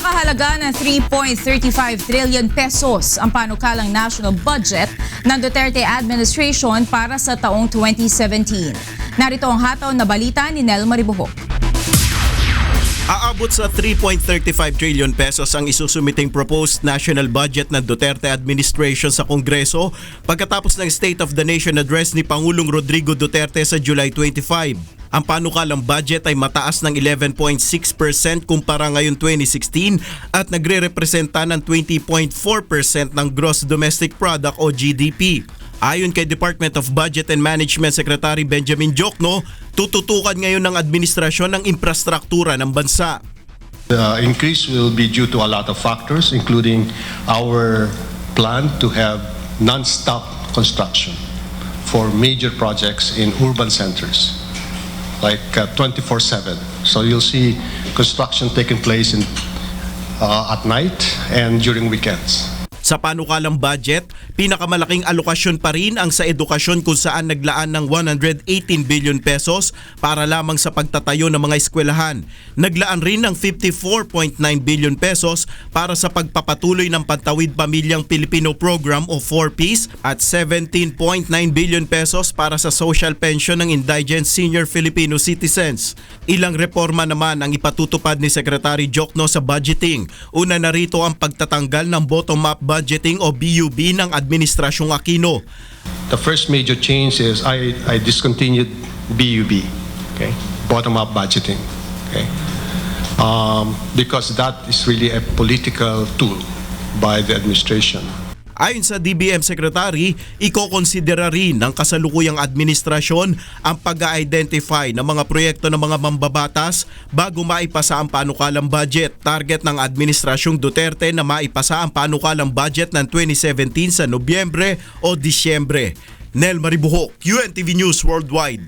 Nagkakahalaga ng 3.35 trillion pesos ang panukalang national budget ng Duterte administration para sa taong 2017. Narito ang hataw na balita ni Nel Maribuhok. Aabot sa 3.35 trillion pesos ang isusumiting proposed national budget ng Duterte administration sa Kongreso pagkatapos ng State of the Nation address ni Pangulong Rodrigo Duterte sa July 25. Ang panukalang budget ay mataas ng 11.6% kumpara ngayon 2016 at nagre-representa ng 20.4% ng Gross Domestic Product o GDP. Ayon kay Department of Budget and Management Secretary Benjamin Diokno, tututukan ngayon ng administrasyon ng infrastruktura ng bansa. The increase will be due to a lot of factors, including our plan to have non-stop construction for major projects in urban centers, like 24/7. So you'll see construction taking place at night and during weekends. Sa panukalang budget, pinakamalaking alokasyon pa rin ang sa edukasyon kung saan naglaan ng 118 billion pesos para lamang sa pagtatayo ng mga eskwelahan. Naglaan rin ng 54.9 billion pesos para sa pagpapatuloy ng Pantawid Pamilyang Pilipino Program o 4Ps at 17.9 billion pesos para sa social pension ng indigent senior Filipino citizens. Ilang reforma naman ang ipatutupad ni Secretary Diokno sa budgeting. Una na rito ang pagtatanggal ng bottom-up budgeting o BUB ng Administrasyong Aquino. The first major change is I discontinued BUB, okay, bottom-up budgeting, okay, because that is really a political tool by the administration. Ayon sa DBM Secretary, ikokonsidera rin ng kasalukuyang administrasyon ang pag-identify ng mga proyekto ng mga mambabatas bago maipasa ang panukalang budget. Target ng Administrasyong Duterte na maipasa ang panukalang budget ng 2017 sa Nobyembre o Disyembre. Nel Maribuhok, UNTV News Worldwide.